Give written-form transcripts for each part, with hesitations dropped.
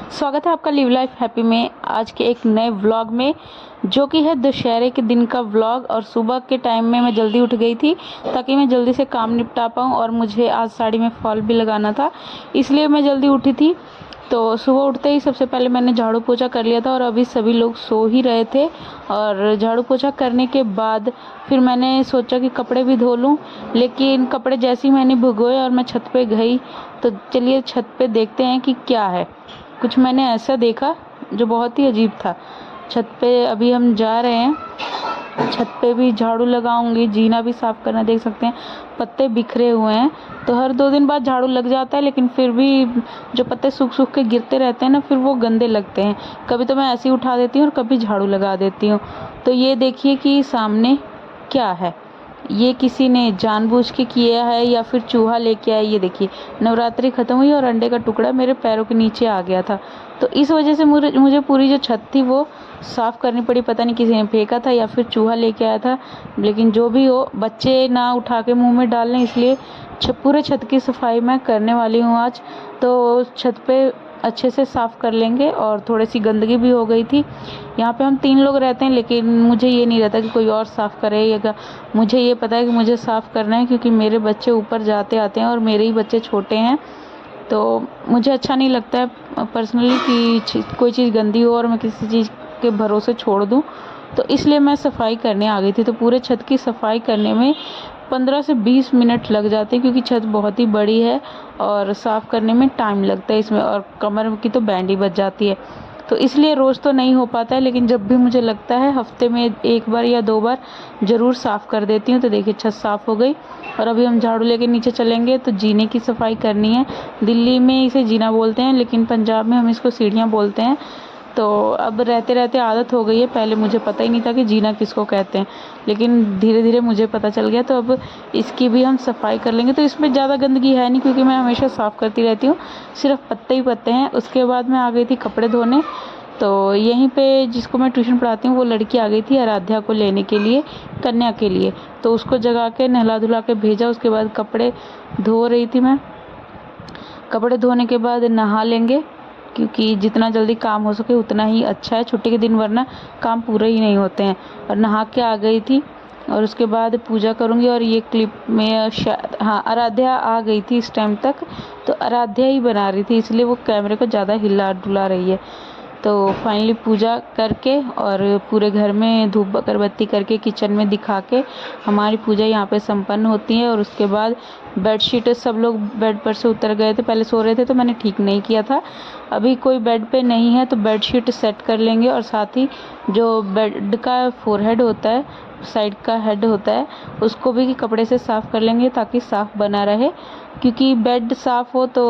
स्वागत है आपका लिव लाइफ हैप्पी में आज के एक नए व्लॉग में, जो कि है दशहरे के दिन का व्लॉग। और सुबह के टाइम में मैं जल्दी उठ गई थी ताकि मैं जल्दी से काम निपटा पाऊँ, और मुझे आज साड़ी में फॉल भी लगाना था, इसलिए मैं जल्दी उठी थी। तो सुबह उठते ही सबसे पहले मैंने झाड़ू पोछा कर लिया था, और अभी सभी लोग सो ही रहे थे। और झाड़ू पोछा करने के बाद फिर मैंने सोचा कि कपड़े भी धो लूँ, लेकिन कपड़े जैसे ही मैंने भिगोए और मैं छत पे गई तो चलिए छत पे देखते हैं कि क्या है। कुछ मैंने ऐसा देखा जो बहुत ही अजीब था। छत पे अभी हम जा रहे हैं, छत पे भी झाड़ू लगाऊंगी, जीना भी साफ़ करना। देख सकते हैं पत्ते बिखरे हुए हैं, तो हर 2 दिन बाद झाड़ू लग जाता है, लेकिन फिर भी जो पत्ते सूख सूख के गिरते रहते हैं ना, फिर वो गंदे लगते हैं। कभी तो मैं ऐसे ही उठा देती हूँ और कभी झाड़ू लगा देती हूँ। तो ये देखिए कि सामने क्या है, ये किसी ने जानबूझ के किया है या फिर चूहा लेके आया। ये देखिए नवरात्रि ख़त्म हुई और अंडे का टुकड़ा मेरे पैरों के नीचे आ गया था, तो इस वजह से मुझे पूरी जो छत थी वो साफ़ करनी पड़ी। पता नहीं किसी ने फेंका था या फिर चूहा लेके आया था, लेकिन जो भी हो बच्चे ना उठा के मुंह में डाल लें, इसलिए पूरे छत की सफाई मैं करने वाली हूँ आज। तो छत पे अच्छे से साफ़ कर लेंगे। और थोड़ी सी गंदगी भी हो गई थी। यहाँ पे हम 3 लोग रहते हैं, लेकिन मुझे ये नहीं रहता कि कोई और साफ़ करे, या मुझे ये पता है कि मुझे साफ़ करना है, क्योंकि मेरे बच्चे ऊपर जाते आते हैं और मेरे ही बच्चे छोटे हैं। तो मुझे अच्छा नहीं लगता है पर्सनली कि कोई चीज़ गंदी हो और मैं किसी चीज़ के भरोसे छोड़ दूँ। तो इसलिए मैं सफाई करने आ गई थी। तो पूरे छत की सफाई करने में 15 से 20 मिनट लग जाते हैं, क्योंकि छत बहुत ही बड़ी है और साफ़ करने में टाइम लगता है इसमें, और कमर की तो बैंड ही बज जाती है। तो इसलिए रोज़ तो नहीं हो पाता है, लेकिन जब भी मुझे लगता है हफ्ते में 1 बार या 2 बार ज़रूर साफ़ कर देती हूँ। तो देखिए छत साफ़ हो गई, और अभी हम झाड़ू लेके नीचे चलेंगे। तो जीने की सफाई करनी है। दिल्ली में इसे जीना बोलते हैं, लेकिन पंजाब में हम इसको सीढ़ियाँ बोलते हैं। तो अब रहते रहते आदत हो गई है। पहले मुझे पता ही नहीं था कि जीना किसको कहते हैं, लेकिन धीरे धीरे मुझे पता चल गया। तो अब इसकी भी हम सफाई कर लेंगे। तो इसमें ज़्यादा गंदगी है नहीं, क्योंकि मैं हमेशा साफ़ करती रहती हूँ, सिर्फ पत्ते ही पत्ते हैं। उसके बाद मैं आ गई थी कपड़े धोने। तो यहीं पे जिसको मैं ट्यूशन पढ़ाती हूँ वो लड़की आ गई थी आराध्या को लेने के लिए, कन्या के लिए। तो उसको जगा के नहला धुला के भेजा। उसके बाद कपड़े धो रही थी मैं। कपड़े धोने के बाद नहा लेंगे, क्योंकि जितना जल्दी काम हो सके उतना ही अच्छा है छुट्टी के दिन, वरना काम पूरे ही नहीं होते हैं। और नहा के आ गई थी, और उसके बाद पूजा करूँगी। और ये क्लिप में हाँ, आराध्या आ गई थी इस टाइम तक, तो आराध्या ही बना रही थी, इसलिए वो कैमरे को ज़्यादा हिला डुला रही है। तो फाइनली पूजा करके और पूरे घर में धूप अगरबत्ती करके किचन में दिखा के हमारी पूजा यहाँ पे संपन्न होती है। और उसके बाद बेडशीट, सब लोग बेड पर से उतर गए थे, पहले सो रहे थे तो मैंने ठीक नहीं किया था। अभी कोई बेड पे नहीं है तो बेडशीट सेट कर लेंगे, और साथ ही जो बेड का फोरहेड होता है, साइड का हेड होता है, उसको भी कपड़े से साफ़ कर लेंगे ताकि साफ़ बना रहे। क्योंकि बेड साफ़ हो तो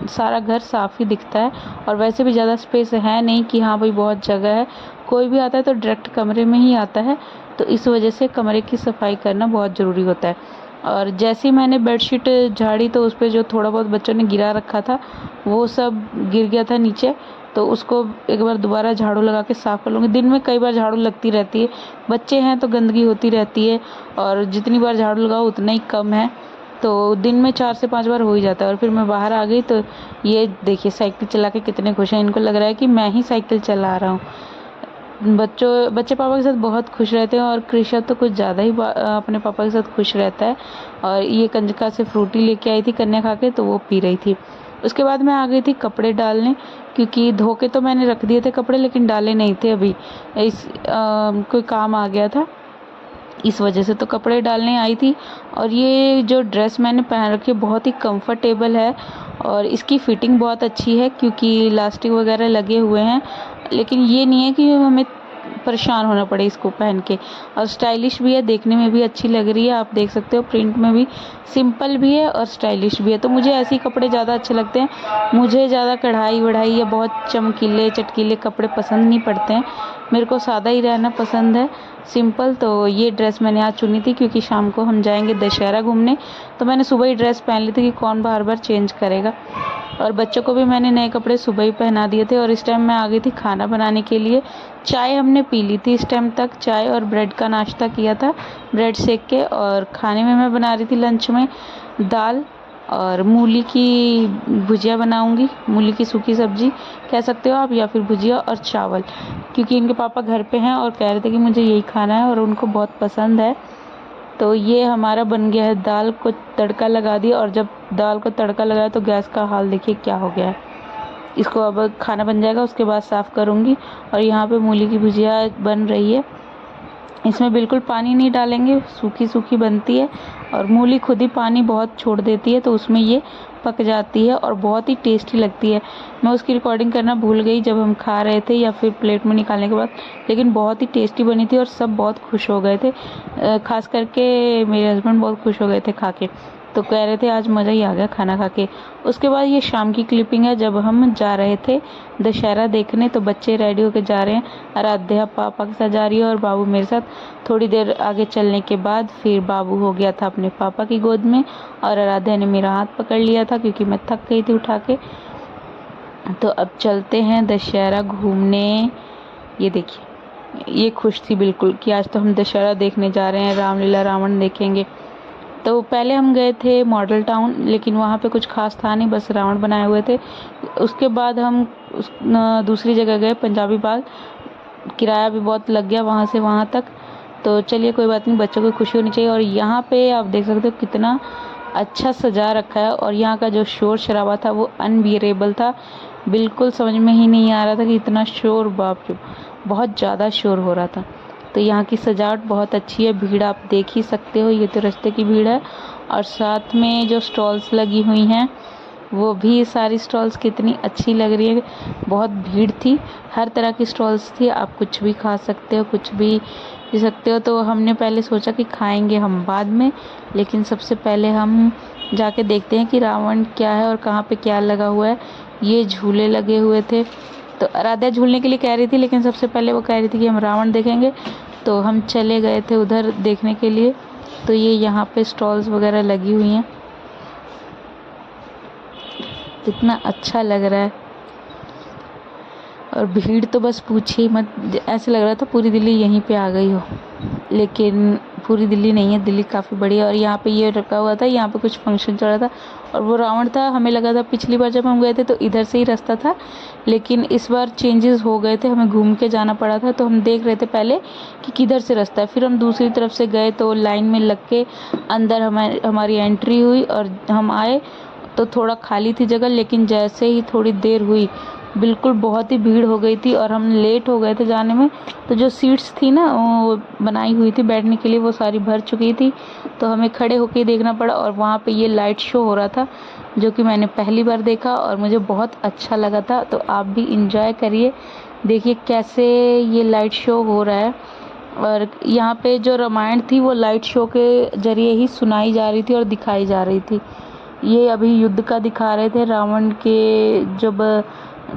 सारा घर साफ़ ही दिखता है, और वैसे भी ज़्यादा स्पेस है नहीं कि हाँ भाई बहुत जगह है। कोई भी आता है तो डायरेक्ट कमरे में ही आता है, तो इस वजह से कमरे की सफाई करना बहुत ज़रूरी होता है। और जैसे ही मैंने बेडशीट झाड़ी तो उस पर जो थोड़ा बहुत बच्चों ने गिरा रखा था वो सब गिर गया था नीचे। तो उसको एक बार दोबारा झाड़ू लगा के साफ़ कर लूँगी। दिन में कई बार झाड़ू लगती रहती है, बच्चे हैं तो गंदगी होती रहती है, और जितनी बार झाड़ू लगाओ उतना ही कम है। तो दिन में 4 से 5 बार हो ही जाता है। और फिर मैं बाहर आ गई तो ये देखिए साइकिल चला के कितने खुश हैं, इनको लग रहा है कि मैं ही साइकिल चला रहा हूँ। बच्चे पापा के साथ बहुत खुश रहते हैं, और कृषा तो कुछ ज़्यादा ही अपने पापा के साथ खुश रहता है। और ये कंजका से फ्रूटी लेके आई थी कन्या खा के, तो वो पी रही थी। उसके बाद मैं आ गई थी कपड़े डालने, क्योंकि धो के तो मैंने रख दिए थे कपड़े, लेकिन डाले नहीं थे अभी। कोई काम आ गया था इस वजह से, तो कपड़े डालने आई थी। और ये जो ड्रेस मैंने पहन रखी है बहुत ही कंफर्टेबल है, और इसकी फिटिंग बहुत अच्छी है, क्योंकि इलास्टिक वगैरह लगे हुए हैं। लेकिन ये नहीं है कि हमें परेशान होना पड़े इसको पहन के। और स्टाइलिश भी है, देखने में भी अच्छी लग रही है। आप देख सकते हो प्रिंट में भी सिंपल भी है और स्टाइलिश भी है। तो मुझे ऐसे ही कपड़े ज़्यादा अच्छे लगते हैं। मुझे ज़्यादा कढ़ाई वढ़ाई या बहुत चमकीले चटकीले कपड़े पसंद नहीं पड़ते हैं, मेरे को सादा ही रहना पसंद है, सिंपल। तो ये ड्रेस मैंने आज चुनी थी, क्योंकि शाम को हम जाएंगे दशहरा घूमने। तो मैंने सुबह ही ड्रेस पहन ली थी कि कौन बार बार चेंज करेगा। और बच्चों को भी मैंने नए कपड़े सुबह ही पहना दिए थे। और इस टाइम मैं आ गई थी खाना बनाने के लिए। चाय हमने पी ली थी, इस टाइम तक चाय और ब्रेड का नाश्ता किया था, ब्रेड सेक के। और खाने में मैं बना रही थी लंच में दाल और मूली की भुजिया बनाऊंगी, मूली की सूखी सब्जी कह सकते हो आप, या फिर भुजिया और चावल, क्योंकि इनके पापा घर पे हैं और कह रहे थे कि मुझे यही खाना है और उनको बहुत पसंद है। तो ये हमारा बन गया है, दाल को तड़का लगा दिया, और जब दाल को तड़का लगाया तो गैस का हाल देखिए क्या हो गया है। इसको अब खाना बन जाएगा उसके बाद साफ़ करूँगी। और यहाँ पे मूली की भुजिया बन रही है, इसमें बिल्कुल पानी नहीं डालेंगे, सूखी सूखी बनती है और मूली खुद ही पानी बहुत छोड़ देती है, तो उसमें ये पक जाती है और बहुत ही टेस्टी लगती है। मैं उसकी रिकॉर्डिंग करना भूल गई जब हम खा रहे थे या फिर प्लेट में निकालने के बाद, लेकिन बहुत ही टेस्टी बनी थी और सब बहुत खुश हो गए थे, खास करके मेरे हस्बैंड बहुत खुश हो गए थे खा के, तो कह रहे थे आज मज़ा ही आ गया खाना खा के। उसके बाद ये शाम की क्लिपिंग है, जब हम जा रहे थे दशहरा देखने, तो बच्चे रेडी होके जा रहे हैं, आराध्या पापा के साथ जा रही है और बाबू मेरे साथ। थोड़ी देर आगे चलने के बाद फिर बाबू हो गया था अपने पापा की गोद में और आराध्या ने मेरा हाथ पकड़ लिया था क्योंकि मैं थक गई थी उठा के। तो अब चलते हैं दशहरा घूमने। ये देखिए, ये खुश थी बिल्कुल कि आज तो हम दशहरा देखने जा रहे हैं, रामलीला रावण देखेंगे। तो पहले हम गए थे मॉडल टाउन, लेकिन वहाँ पे कुछ खास था नहीं, बस रावण बनाए हुए थे। उसके बाद हम दूसरी जगह गए, पंजाबी बाग। किराया भी बहुत लग गया वहाँ से वहाँ तक, तो चलिए कोई बात नहीं, बच्चों को खुशी होनी चाहिए। और यहाँ पे आप देख सकते हो कितना अच्छा सजा रखा है, और यहाँ का जो शोर शराबा था वो अनबियरेबल था, बिल्कुल समझ में ही नहीं आ रहा था कि इतना शोर, बाप रे बहुत ज़्यादा शोर हो रहा था। तो यहाँ की सजावट बहुत अच्छी है, भीड़ आप देख ही सकते हो, ये तो रास्ते की भीड़ है। और साथ में जो स्टॉल्स लगी हुई हैं वो भी सारी स्टॉल्स कितनी अच्छी लग रही है, बहुत भीड़ थी, हर तरह की स्टॉल्स थी, आप कुछ भी खा सकते हो, कुछ भी पी सकते हो। तो हमने पहले सोचा कि खाएंगे हम बाद में, लेकिन सबसे पहले हम जाके देखते हैं कि रावण क्या है और कहाँ पे क्या लगा हुआ है। ये झूले लगे हुए थे, तो आराध्या झूलने के लिए कह रही थी, लेकिन सबसे पहले वो कह रही थी कि हम रावण देखेंगे, तो हम चले गए थे उधर देखने के लिए। तो ये यहाँ पे स्टॉल्स वगैरह लगी हुई हैं, कितना अच्छा लग रहा है। और भीड़ तो बस पूछिए मत, ऐसे लग रहा था पूरी दिल्ली यहीं पे आ गई हो, लेकिन पूरी दिल्ली नहीं है, दिल्ली काफ़ी बड़ी है। और यहाँ पे ये रखा हुआ था, यहाँ पे कुछ फंक्शन चल रहा था और वो रावण था। हमें लगा था पिछली बार जब हम गए थे तो इधर से ही रास्ता था, लेकिन इस बार चेंजेस हो गए थे, हमें घूम के जाना पड़ा था। तो हम देख रहे थे पहले कि किधर से रास्ता है, फिर हम दूसरी तरफ से गए, तो लाइन में लग के अंदर हमारी एंट्री हुई और हम आए तो थोड़ा खाली थी जगह, लेकिन जैसे ही थोड़ी देर हुई बिल्कुल बहुत ही भीड़ हो गई थी और हम लेट हो गए थे जाने में। तो जो सीट्स थी ना वो बनाई हुई थी बैठने के लिए, वो सारी भर चुकी थी, तो हमें खड़े होकर देखना पड़ा। और वहाँ पे ये लाइट शो हो रहा था, जो कि मैंने पहली बार देखा और मुझे बहुत अच्छा लगा था। तो आप भी इंजॉय करिए, देखिए कैसे ये लाइट शो हो रहा है। और यहाँ पे जो रामायण थी वो लाइट शो के जरिए ही सुनाई जा रही थी और दिखाई जा रही थी। ये अभी युद्ध का दिखा रहे थे, रावण के जब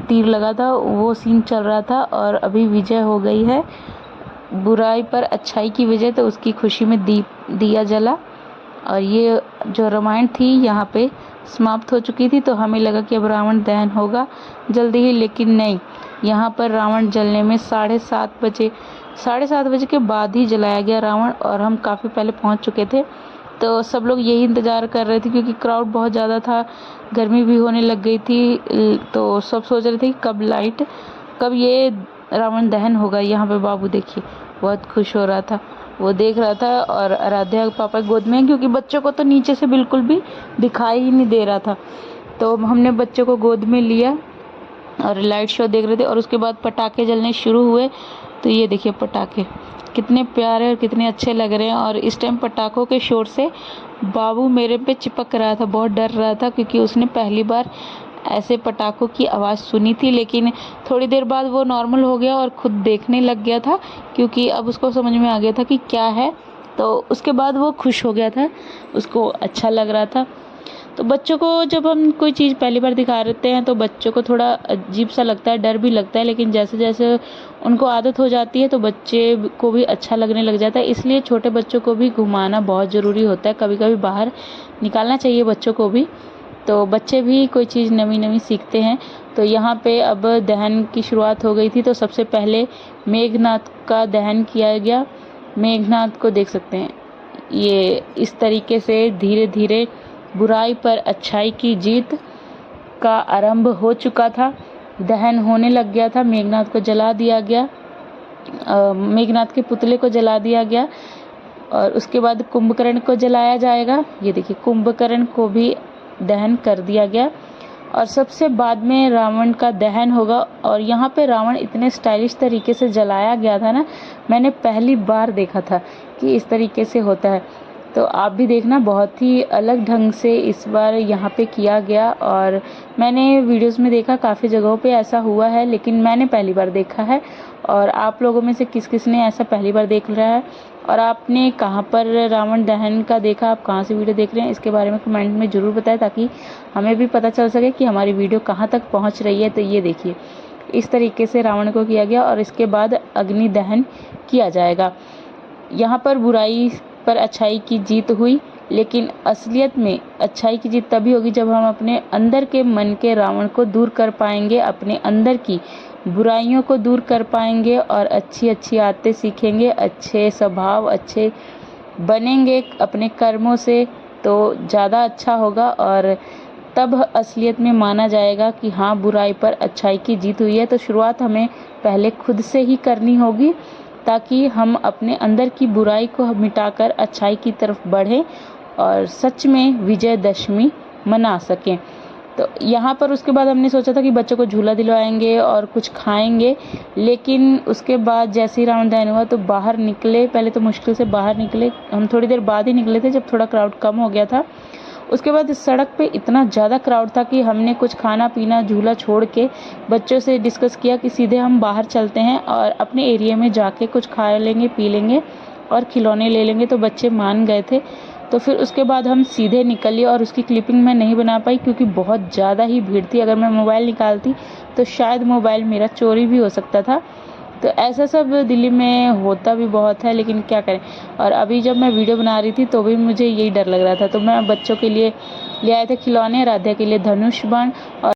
तीर लगा था वो सीन चल रहा था, और अभी विजय हो गई है, बुराई पर अच्छाई की विजय, तो उसकी खुशी में दिया जला। और ये जो रामायण थी यहाँ पे समाप्त हो चुकी थी, तो हमें लगा कि अब रावण दहन होगा जल्दी ही, लेकिन नहीं, यहाँ पर रावण जलने में 7:30 बजे के बाद ही जलाया गया रावण, और हम काफ़ी पहले पहुँच चुके थे। तो सब लोग यही इंतज़ार कर रहे थे क्योंकि क्राउड बहुत ज़्यादा था, गर्मी भी होने लग गई थी, तो सब सोच रहे थे कि कब ये रावण दहन होगा। यहाँ पे बाबू देखिए बहुत खुश हो रहा था, वो देख रहा था, और आराध्या पापा गोद में, क्योंकि बच्चों को तो नीचे से बिल्कुल भी दिखाई ही नहीं दे रहा था, तो हमने बच्चों को गोद में लिया और लाइट शो देख रहे थे। और उसके बाद पटाखे जलने शुरू हुए, तो ये देखिए पटाखे कितने प्यारे और कितने अच्छे लग रहे हैं। और इस टाइम पटाखों के शोर से बाबू मेरे पे चिपक रहा था, बहुत डर रहा था, क्योंकि उसने पहली बार ऐसे पटाखों की आवाज़ सुनी थी। लेकिन थोड़ी देर बाद वो नॉर्मल हो गया और खुद देखने लग गया था, क्योंकि अब उसको समझ में आ गया था कि क्या है। तो उसके बाद वो खुश हो गया था, उसको अच्छा लग रहा था। तो बच्चों को जब हम कोई चीज़ पहली बार दिखा रहते हैं तो बच्चों को थोड़ा अजीब सा लगता है, डर भी लगता है, लेकिन जैसे जैसे उनको आदत हो जाती है तो बच्चे को भी अच्छा लगने लग जाता है। इसलिए छोटे बच्चों को भी घुमाना बहुत ज़रूरी होता है, कभी कभी बाहर निकालना चाहिए बच्चों को भी, तो बच्चे भी कोई चीज़ नवी नवी सीखते हैं। तो यहाँ पे अब दहन की शुरुआत हो गई थी, तो सबसे पहले मेघनाथ का दहन किया गया। मेघनाथ को देख सकते हैं, ये इस तरीके से धीरे धीरे बुराई पर अच्छाई की जीत का आरंभ हो चुका था। दहन होने लग गया था, मेघनाद को जला दिया गया, मेघनाद के पुतले को जला दिया गया और उसके बाद कुंभकर्ण को जलाया जाएगा। ये देखिए कुंभकर्ण को भी दहन कर दिया गया और सबसे बाद में रावण का दहन होगा। और यहाँ पे रावण इतने स्टाइलिश तरीके से जलाया गया था ना, मैंने पहली बार देखा था कि इस तरीके से होता है। तो आप भी देखना, बहुत ही अलग ढंग से इस बार यहाँ पे किया गया। और मैंने वीडियोस में देखा काफ़ी जगहों पे ऐसा हुआ है, लेकिन मैंने पहली बार देखा है। और आप लोगों में से किस किस ने ऐसा पहली बार देख रहा है और आपने कहाँ पर रावण दहन का देखा, आप कहाँ से वीडियो देख रहे हैं, इसके बारे में कमेंट में ज़रूर बताएं ताकि हमें भी पता चल सके कि हमारी वीडियो कहाँ तक पहुँच रही है। तो ये देखिए इस तरीके से रावण को किया गया और इसके बाद अग्नि दहन किया जाएगा। यहाँ पर बुराई पर अच्छाई की जीत हुई, लेकिन असलियत में अच्छाई की जीत तभी होगी जब हम अपने अंदर के मन के रावण को दूर कर पाएंगे, अपने अंदर की बुराइयों को दूर कर पाएंगे और अच्छी अच्छी आदतें सीखेंगे, अच्छे स्वभाव अच्छे बनेंगे अपने कर्मों से, तो ज़्यादा अच्छा होगा। और तब असलियत में माना जाएगा कि हाँ बुराई पर अच्छाई की जीत हुई है। तो शुरुआत हमें पहले खुद से ही करनी होगी ताकि हम अपने अंदर की बुराई को मिटाकर अच्छाई की तरफ बढ़ें और सच में विजयदशमी मना सकें। तो यहाँ पर उसके बाद हमने सोचा था कि बच्चों को झूला दिलवाएंगे और कुछ खाएंगे, लेकिन उसके बाद जैसे ही रावण दहन हुआ तो बाहर निकले, पहले तो मुश्किल से बाहर निकले, हम थोड़ी देर बाद ही निकले थे जब थोड़ा क्राउड कम हो गया था। उसके बाद इस सड़क पे इतना ज़्यादा क्राउड था कि हमने कुछ खाना पीना झूला छोड़ के बच्चों से डिस्कस किया कि सीधे हम बाहर चलते हैं और अपने एरिया में जाके कुछ खा लेंगे, पी लेंगे और खिलौने ले लेंगे। तो बच्चे मान गए थे। तो फिर उसके बाद हम सीधे निकले और उसकी क्लिपिंग मैं नहीं बना पाई क्योंकि बहुत ज़्यादा ही भीड़ थी। अगर मैं मोबाइल निकालती तो शायद मोबाइल मेरा चोरी भी हो सकता था। तो ऐसा सब दिल्ली में होता भी बहुत है, लेकिन क्या करें। और अभी जब मैं वीडियो बना रही थी तो भी मुझे यही डर लग रहा था। तो मैं बच्चों के लिए ले आए थे खिलौने, राधा के लिए धनुष बाण और